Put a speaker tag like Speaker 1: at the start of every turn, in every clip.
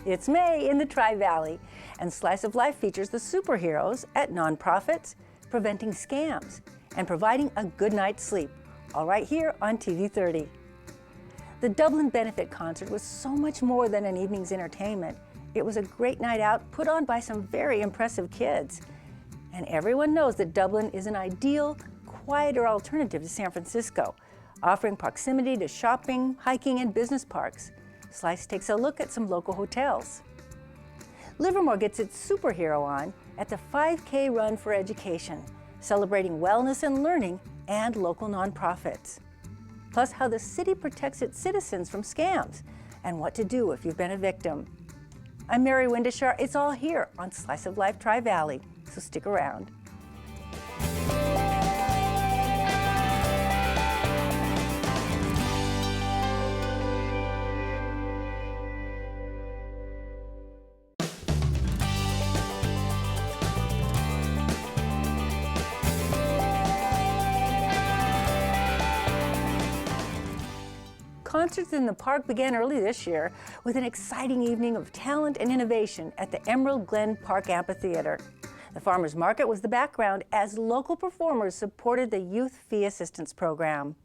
Speaker 1: It's May in the Tri-Valley, and Slice of Life features the superheroes at nonprofits, preventing scams, and providing a good night's sleep, all right here on TV 30. The Dublin Benefit Concert was so much more than an evening's entertainment. It was a great night out put on by some very impressive kids. And everyone knows that Dublin is an ideal, quieter alternative to San Francisco, offering proximity to shopping, hiking, and business parks. Slice takes a look at some local hotels. Livermore gets its superhero on at the 5K Run for Education, celebrating wellness and learning and local nonprofits. Plus how the city protects its citizens from scams and what to do if you've been a victim. I'm Mary Windishar. It's all here on Slice of Life Tri-Valley, so stick around. Concerts in the park began early this year with an exciting evening of talent and innovation at the Emerald Glen Park Amphitheater. The Farmers Market was the background as local performers supported the Youth Fee Assistance Program.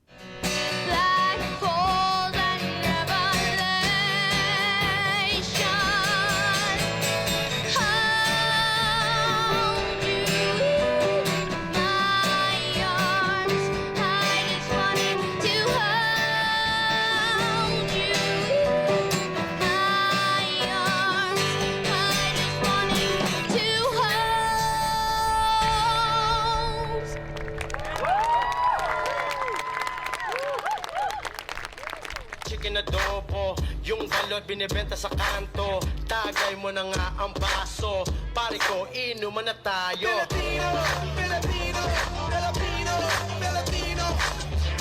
Speaker 2: Adobo, yung balot binibenta sa kanto. Tagay mo na nga ang baso. Pare ko, inuman na tayo. Filipino, Filipino, Filipino, Filipino.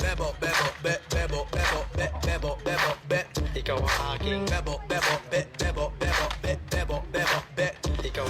Speaker 2: Bebo, bebo, be, bebo, bebo, be, bebo, bebo, be. Ikaw ang aking bebo, bebo, be, bebo, bebo, be, bebo, bebo, be. Ikaw.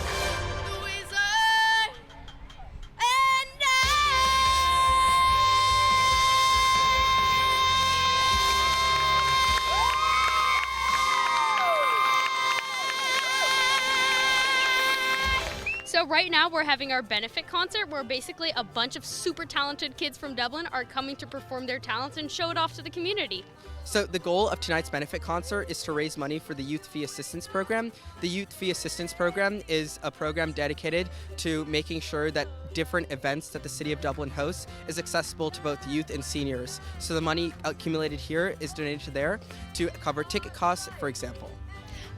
Speaker 3: So right now we're having our benefit concert where basically a bunch of super talented kids from Dublin are coming to perform their talents and show it off to the community.
Speaker 4: So the goal of tonight's benefit concert is to raise money for the Youth Fee Assistance Program. The Youth Fee Assistance Program is a program dedicated to making sure that different events that the City of Dublin hosts is accessible to both youth and seniors. So the money accumulated here is donated to there to cover ticket costs, for example.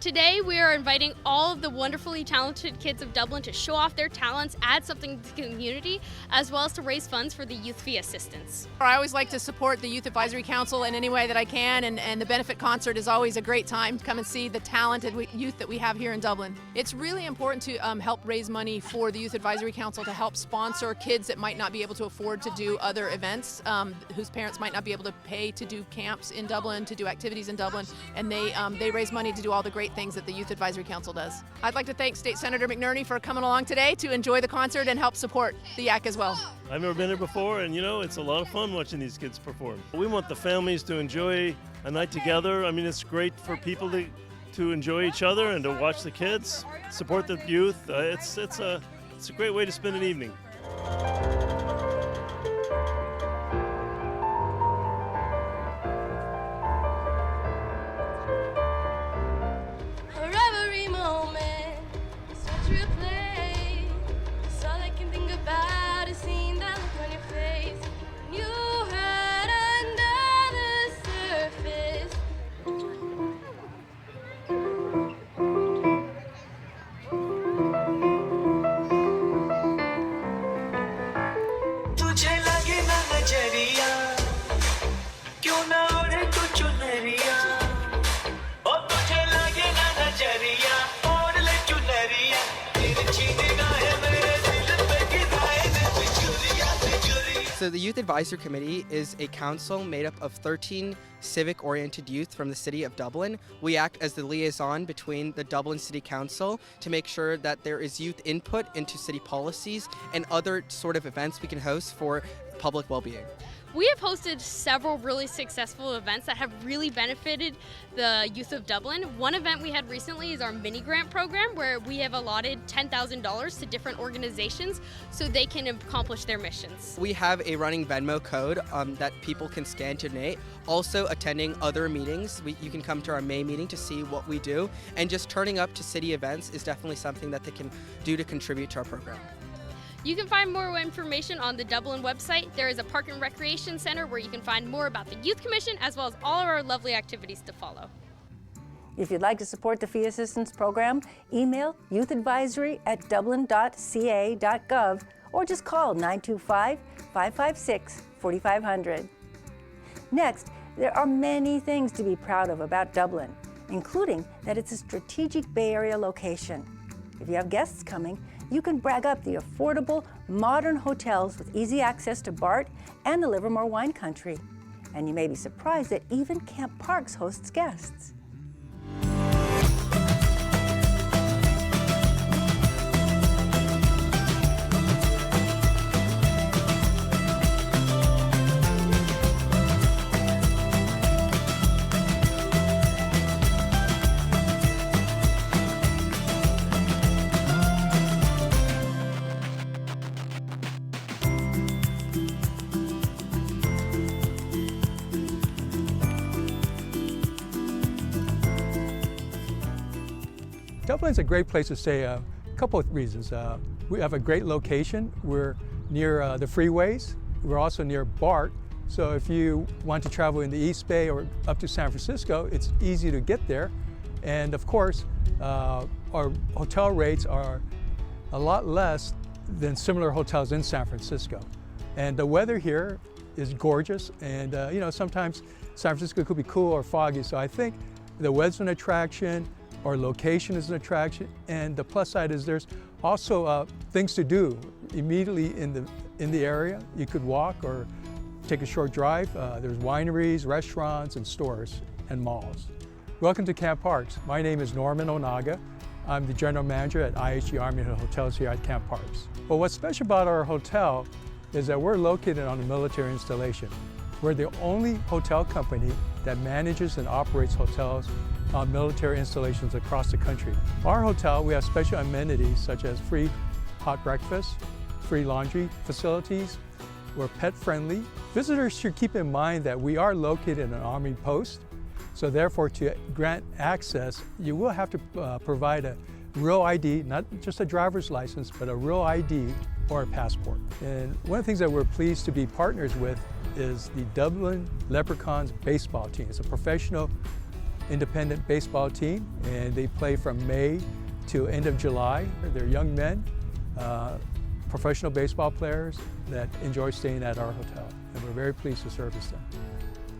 Speaker 3: Today we are inviting all of the wonderfully talented kids of Dublin to show off their talents, add something to the community, as well as to raise funds for the Youth Fee Assistance.
Speaker 5: I always like to support the Youth Advisory Council in any way that I can, and the benefit concert is always a great time to come and see the talented youth that we have here in Dublin. It's really important to help raise money for the Youth Advisory Council to help sponsor kids that might not be able to afford to do other events, whose parents might not be able to pay to do camps in Dublin, to do activities in Dublin, and they raise money to do all the great things that the Youth Advisory Council does. I'd like to thank State Senator McNerney for coming along today to enjoy the concert and help support the YAC as well.
Speaker 6: I've never been here before, and you know, it's a lot of fun watching these kids perform. We want the families to enjoy a night together. I mean, it's great for people to enjoy each other and to watch the kids, support the youth. It's a great way to spend an evening.
Speaker 4: So the Youth Advisory Committee is a council made up of 13 civic-oriented youth from the City of Dublin. We act as the liaison between the Dublin City Council to make sure that there is youth input into city policies and other sort of events we can host for public well-being.
Speaker 3: We have hosted several really successful events that have really benefited the youth of Dublin. One event we had recently is our mini grant program, where we have allotted $10,000 to different organizations so they can accomplish their missions.
Speaker 4: We have a running Venmo code that people can scan to donate. Also attending other meetings. You can come to our May meeting to see what we do, and just turning up to city events is definitely something that they can do to contribute to our program.
Speaker 3: You can find more information on the Dublin website. There is a park and recreation center where you can find more about the Youth Commission, as well as all of our lovely activities to follow.
Speaker 1: If you'd like to support the Fee Assistance Program, email youthadvisory@dublin.ca.gov or just call 925-556-4500. Next, there are many things to be proud of about Dublin, including that it's a strategic Bay Area location. If you have guests coming, you can brag up the affordable, modern hotels with easy access to BART and the Livermore wine country. And you may be surprised that even Camp Parks hosts guests.
Speaker 7: Dublin's a great place to stay. A couple of reasons. We have a great location. We're near the freeways. We're also near BART. So if you want to travel in the East Bay or up to San Francisco, it's easy to get there. And of course, our hotel rates are a lot less than similar hotels in San Francisco. And the weather here is gorgeous. And sometimes San Francisco could be cool or foggy. So I think the weather's an attraction. Our location is an attraction, and the plus side is there's also things to do immediately in the area. You could walk or take a short drive. There's wineries, restaurants, and stores and malls. Welcome to Camp Parks. My name is Norman Onaga. I'm the general manager at IHG Army Hotels here at Camp Parks. But what's special about our hotel is that we're located on a military installation. We're the only hotel company that manages and operates hotels on military installations across the country. Our hotel, we have special amenities such as free hot breakfast, free laundry facilities. We're pet friendly. Visitors should keep in mind that we are located in an Army post, so therefore to grant access, you will have to provide a real ID, not just a driver's license, but a real ID or a passport. And one of the things that we're pleased to be partners with is the Dublin Leprechauns baseball team. It's a professional independent baseball team, and they play from May to end of July. They're young men, professional baseball players that enjoy staying at our hotel, and we're very pleased to service them.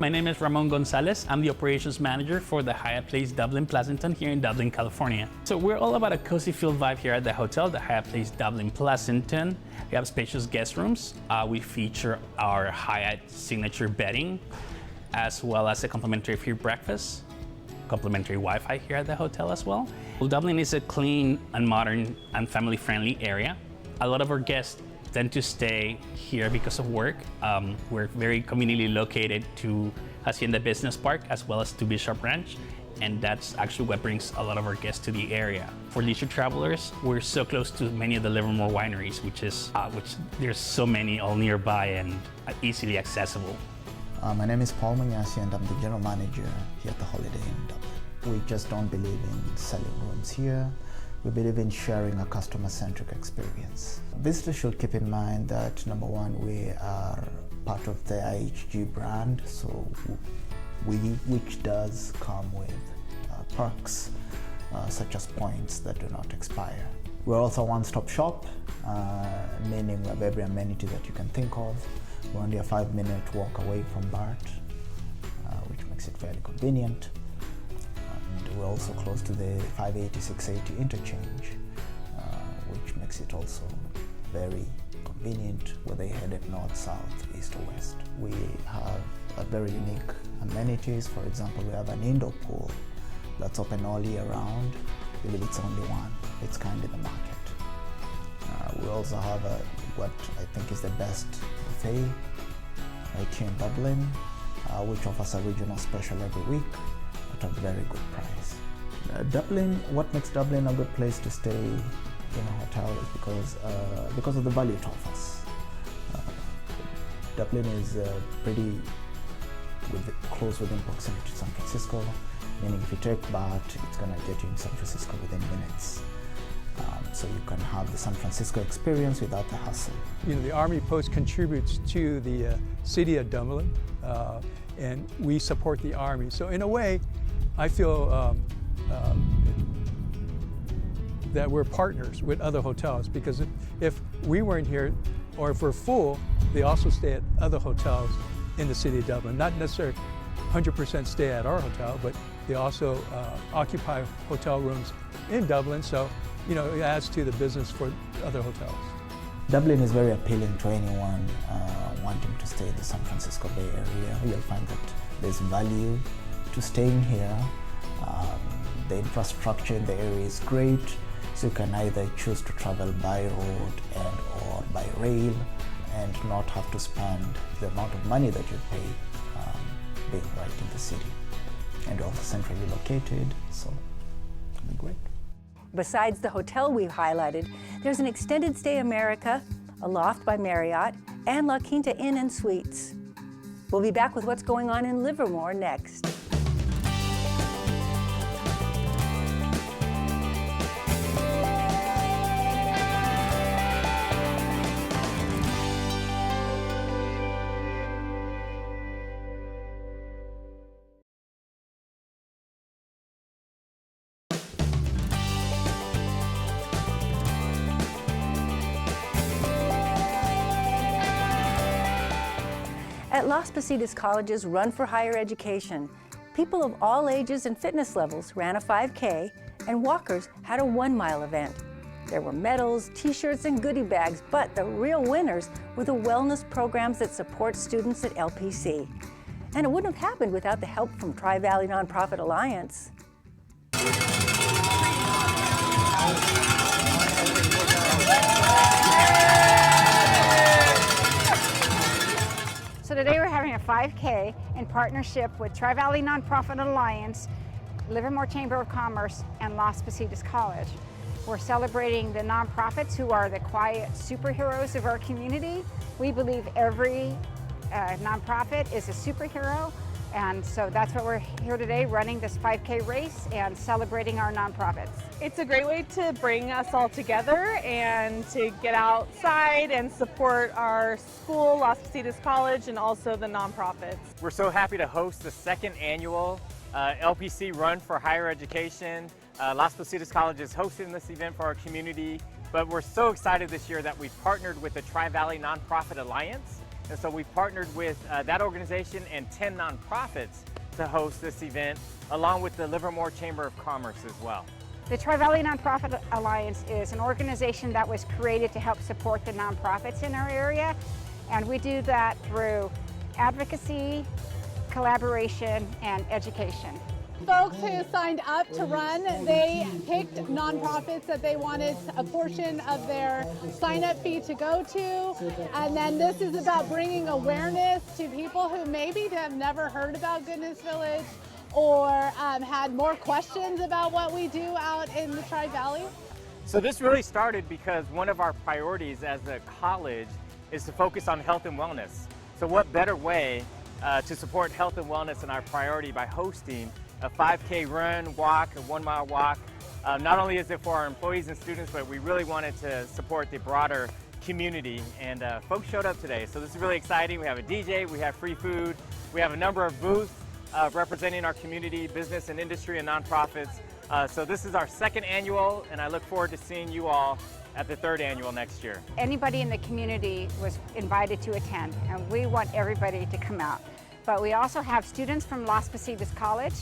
Speaker 8: My name is Ramon Gonzalez. I'm the operations manager for the Hyatt Place Dublin Pleasanton here in Dublin, California. So we're all about a cozy feel vibe here at the hotel, the Hyatt Place Dublin Pleasanton. We have spacious guest rooms. We feature our Hyatt signature bedding, as well as a complimentary free breakfast, complimentary Wi-Fi here at the hotel as well. Well, Dublin is a clean and modern and family-friendly area. A lot of our guests tend to stay here because of work. We're very conveniently located to Hacienda Business Park as well as to Bishop Ranch, and that's actually what brings a lot of our guests to the area. For leisure travelers, we're so close to many of the Livermore wineries, which there's so many all nearby and easily accessible.
Speaker 9: My name is Paul Munyasi, and I'm the general manager here at the Holiday Inn Dublin. We just don't believe in selling rooms here. We believe in sharing a customer-centric experience. Visitors should keep in mind that, number one, we are part of the IHG brand, so which does come with perks such as points that do not expire. We're also a one-stop shop, meaning we have every amenity that you can think of. We're only a 5-minute walk away from BART, which makes it fairly convenient. And we're also close to the 580-680 interchange, which makes it also very convenient whether you're headed north, south, east, or west. We have very unique amenities. For example, we have an indoor pool that's open all year round. I believe it's only one its kind in the market. We also have what I think is the best buffet right here in Dublin, which offers a regional special every week at a very good price. Dublin, what makes Dublin a good place to stay in a hotel is because of the value it offers. Dublin is pretty close within proximity to San Francisco, meaning if you take BART, it's going to get you in San Francisco within minutes. So you can have the San Francisco experience without the hassle.
Speaker 7: You know, the Army Post contributes to the city of Dublin, and we support the Army. So in a way, I feel that we're partners with other hotels, because if we weren't here, or if we're full, they also stay at other hotels in the city of Dublin. Not necessarily 100% stay at our hotel, but they also occupy hotel rooms in Dublin, so you know, it adds to the business for other hotels.
Speaker 9: Dublin is very appealing to anyone wanting to stay in the San Francisco Bay Area. You'll find that there's value to staying here. The infrastructure in the area is great, so you can either choose to travel by road and or by rail and not have to spend the amount of money that you pay being right in the city. And also centrally located, so it'll be great.
Speaker 1: Besides the hotel we've highlighted, there's an Extended Stay America, a Loft by Marriott, and La Quinta Inn and Suites. We'll be back with what's going on in Livermore next. At Las Positas College's Run for Higher Education, people of all ages and fitness levels ran a 5K, and walkers had a 1-mile event. There were medals, t-shirts, and goodie bags, but the real winners were the wellness programs that support students at LPC. And it wouldn't have happened without the help from Tri-Valley Nonprofit Alliance.
Speaker 10: So today we're having a 5K in partnership with Tri-Valley Nonprofit Alliance, Livermore Chamber of Commerce, and Las Positas College. We're celebrating the nonprofits who are the quiet superheroes of our community. We believe every nonprofit is a superhero, and so that's why we're here today, running this 5K race and celebrating our nonprofits.
Speaker 11: It's a great way to bring us all together and to get outside and support our school, Las Positas College, and also the nonprofits.
Speaker 12: We're so happy to host the second annual LPC Run for Higher Education. Las Positas College is hosting this event for our community, but we're so excited this year that we've partnered with the Tri-Valley Nonprofit Alliance. And so we've partnered with that organization and 10 nonprofits to host this event, along with the Livermore Chamber of Commerce as well.
Speaker 10: The Tri-Valley Nonprofit Alliance is an organization that was created to help support the nonprofits in our area, and we do that through advocacy, collaboration, and education.
Speaker 13: Folks who signed up to run, they picked nonprofits that they wanted a portion of their sign-up fee to go to, and then this is about bringing awareness to people who maybe have never heard about Goodness Village or had more questions about what we do out in the Tri-Valley.
Speaker 12: So this really started because one of our priorities as a college is to focus on health and wellness. So what better way to support health and wellness in our priority by hosting a 5K run, walk, a 1-mile walk. Not only is it for our employees and students, but we really wanted to support the broader community, and folks showed up today. So this is really exciting. We have a DJ, we have free food, we have a number of booths representing our community, business and industry and nonprofits. So this is our second annual, and I look forward to seeing you all at the third annual next year.
Speaker 10: Anybody in the community was invited to attend, and we want everybody to come out. But we also have students from Las Positas College.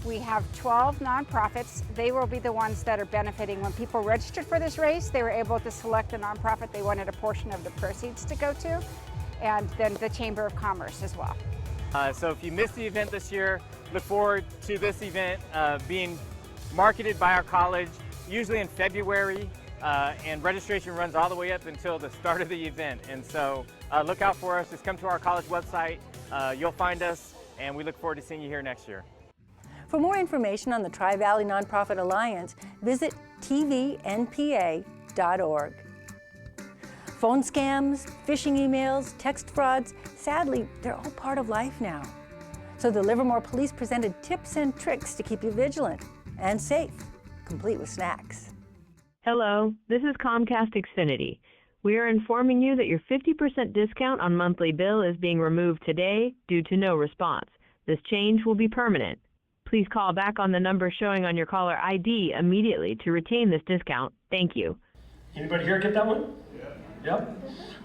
Speaker 10: We have 12 nonprofits. They will be the ones that are benefiting. When people registered for this race, they were able to select the nonprofit they wanted a portion of the proceeds to go to, and then the Chamber of Commerce as well.
Speaker 12: So if you missed the event this year, look forward to this event being marketed by our college, usually in February, and registration runs all the way up until the start of the event. And so look out for us. Just come to our college website. You'll find us, and we look forward to seeing you here next year.
Speaker 1: For more information on the Tri-Valley Nonprofit Alliance, visit tvnpa.org. Phone scams, phishing emails, text frauds, sadly, they're all part of life now. So the Livermore Police presented tips and tricks to keep you vigilant and safe, complete with snacks.
Speaker 14: Hello, this is Comcast Xfinity. We are informing you that your 50% discount on monthly bill is being removed today due to no response. This change will be permanent. Please call back on the number showing on your caller ID immediately to retain this discount. Thank you.
Speaker 15: Anybody here get that one? Yeah. Yep.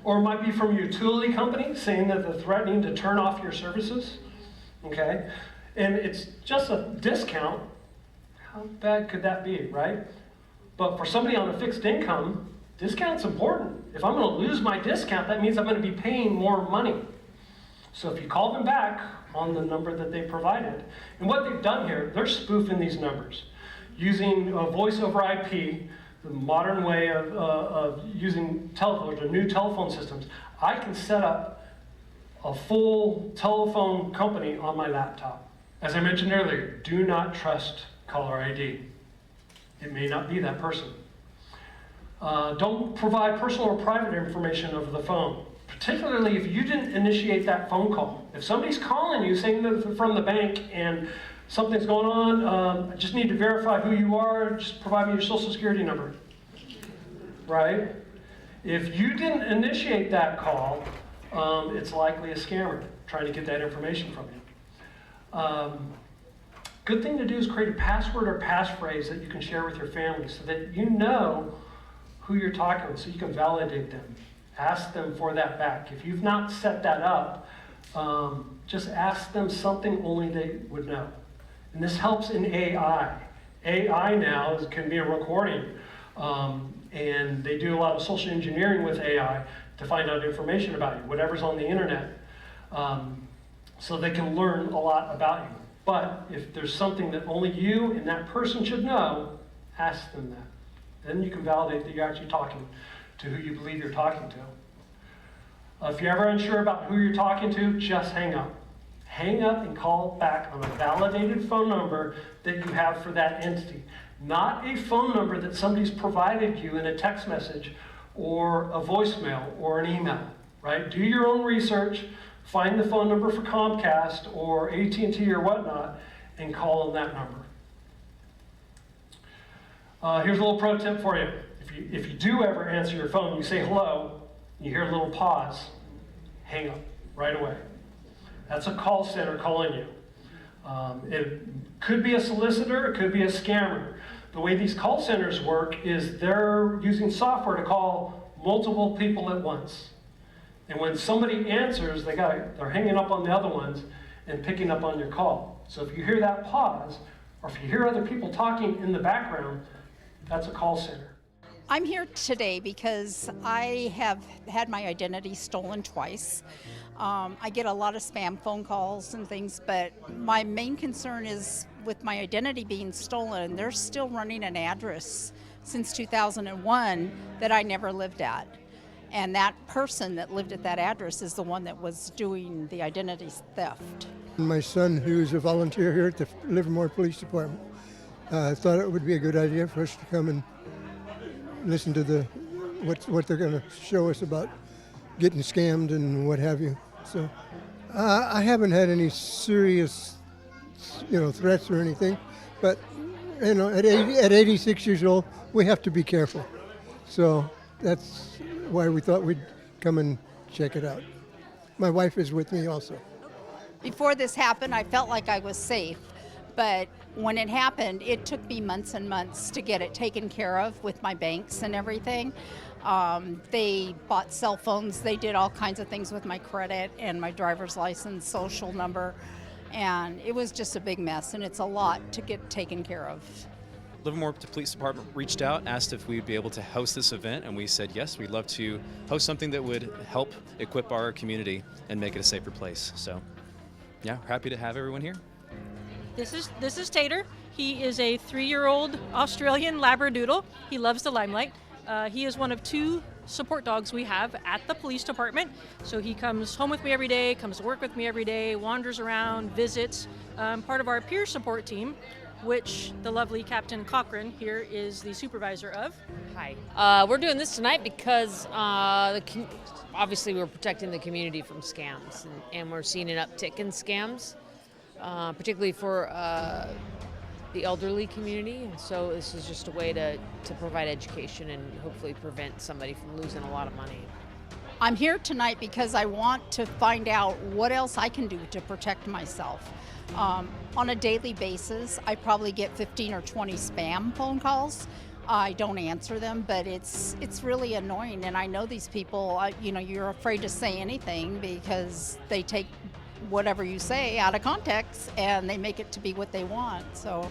Speaker 15: Or it might be from a utility company saying that they're threatening to turn off your services. Okay. And it's just a discount. How bad could that be, right? But for somebody on a fixed income, discount's important. If I'm going to lose my discount, that means I'm going to be paying more money. So if you call them back on the number that they provided, and what they've done here, they're spoofing these numbers using voice over IP, the modern way of using telephones or new telephone systems. I can set up a full telephone company on my laptop. As I mentioned earlier, do not trust caller ID. It may not be that person. Don't provide personal or private information over the phone, particularly if you didn't initiate that phone call. If somebody's calling you saying that they're from the bank and something's going on, I just need to verify who you are, just provide me your social security number, right? If you didn't initiate that call, it's likely a scammer trying to get that information from you. Good thing to do is create a password or passphrase that you can share with your family so that you know who you're talking with, so you can validate them. Ask them for that back. If you've not set that up, just ask them something only they would know. And this helps in AI. AI now can be a recording, and they do a lot of social engineering with AI to find out information about you, whatever's on the internet, so they can learn a lot about you. But if there's something that only you and that person should know, ask them that. Then you can validate that you're actually talking to who you believe you're talking to. If you're ever unsure about who you're talking to, just hang up. Hang up and call back on a validated phone number that you have for that entity. Not a phone number that somebody's provided you in a text message or a voicemail or an email, right? Do your own research, find the phone number for Comcast or AT&T or whatnot, and call on that number. Here's a little pro tip for you. If you do ever answer your phone, you say hello, you hear a little pause, hang up right away. That's a call center calling you. It could be a solicitor, it could be a scammer. The way these call centers work is they're using software to call multiple people at once. And when somebody answers, they're hanging up on the other ones and picking up on your call. So if you hear that pause, or if you hear other people talking in the background, that's a call center.
Speaker 16: I'm here today because I have had my identity stolen twice. I get a lot of spam phone calls and things, but my main concern is with my identity being stolen, they're still running an address since 2001 that I never lived at. And that person that lived at that address is the one that was doing the identity theft.
Speaker 17: My son, who's a volunteer here at the Livermore Police Department, thought it would be a good idea for us to come and listen to what they're going to show us about getting scammed and what have you. So I haven't had any serious, threats or anything, but at 86 years old, we have to be careful. So that's why we thought we'd come and check it out. My wife is with me also.
Speaker 16: Before this happened, I felt like I was safe, but when it happened, it took me months and months to get it taken care of with my banks and everything. They bought cell phones, they did all kinds of things with my credit and my driver's license, social number, and it was just a big mess, and it's a lot to get taken care of.
Speaker 18: Livermore Police Department reached out, asked if we'd be able to host this event, and we said yes, we'd love to host something that would help equip our community and make it a safer place. So, yeah, we're happy to have everyone here.
Speaker 19: This is Tater. He is a 3-year-old Australian Labradoodle. He loves the limelight. He is one of 2 support dogs we have at the police department. So he comes home with me every day, comes to work with me every day, wanders around, visits. Part of our peer support team, which the lovely Captain Cochran here is the supervisor of.
Speaker 20: Hi. We're doing this tonight because obviously we're protecting the community from scams, and we're seeing an uptick in scams, particularly for the elderly community. And so this is just a way to provide education and hopefully prevent somebody from losing a lot of money.
Speaker 16: I'm here tonight because I want to find out what else I can do to protect myself. On a daily basis, I probably get 15 or 20 spam phone calls. I don't answer them, but it's really annoying. And I know these people, you're afraid to say anything because they take whatever you say out of context and they make it to be what they want. So,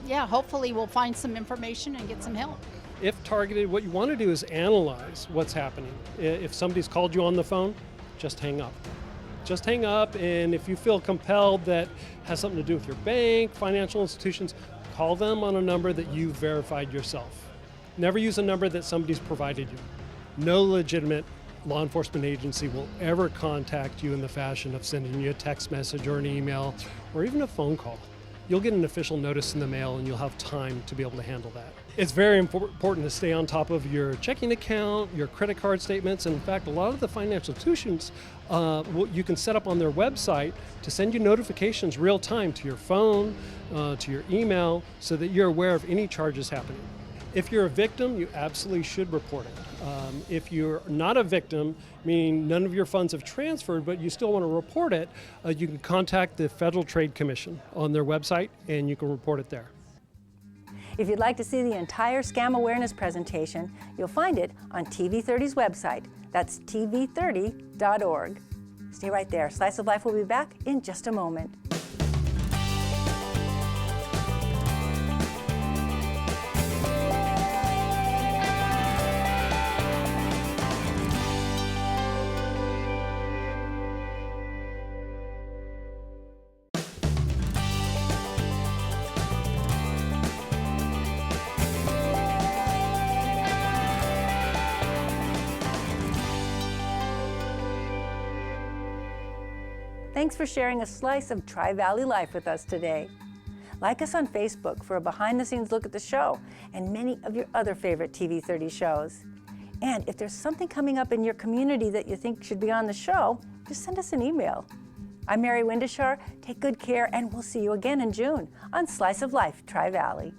Speaker 16: yeah, hopefully we'll find some information and get some help.
Speaker 15: If targeted, what you want to do is analyze what's happening. If somebody's called you on the phone, just hang up. Just hang up, and if you feel compelled that has something to do with your bank, financial institutions, call them on a number that you verified yourself. Never use a number that somebody's provided you. No legitimate law enforcement agency will ever contact you in the fashion of sending you a text message or an email or even a phone call. You'll get an official notice in the mail and you'll have time to be able to handle that. It's very important to stay on top of your checking account, your credit card statements. And in fact, a lot of the financial institutions, you can set up on their website to send you notifications real time to your phone, to your email, so that you're aware of any charges happening. If you're a victim, you absolutely should report it. If you're not a victim, meaning none of your funds have transferred, but you still want to report it, you can contact the Federal Trade Commission on their website, and you can report it there.
Speaker 1: If you'd like to see the entire scam awareness presentation, you'll find it on TV30's website. That's tv30.org. Stay right there. Slice of Life will be back in just a moment. Thanks for sharing a slice of Tri-Valley life with us today. Like us on Facebook for a behind-the-scenes look at the show and many of your other favorite TV30 shows. And if there's something coming up in your community that you think should be on the show, just send us an email. I'm Mary Windishar. Take good care, and we'll see you again in June on Slice of Life Tri-Valley.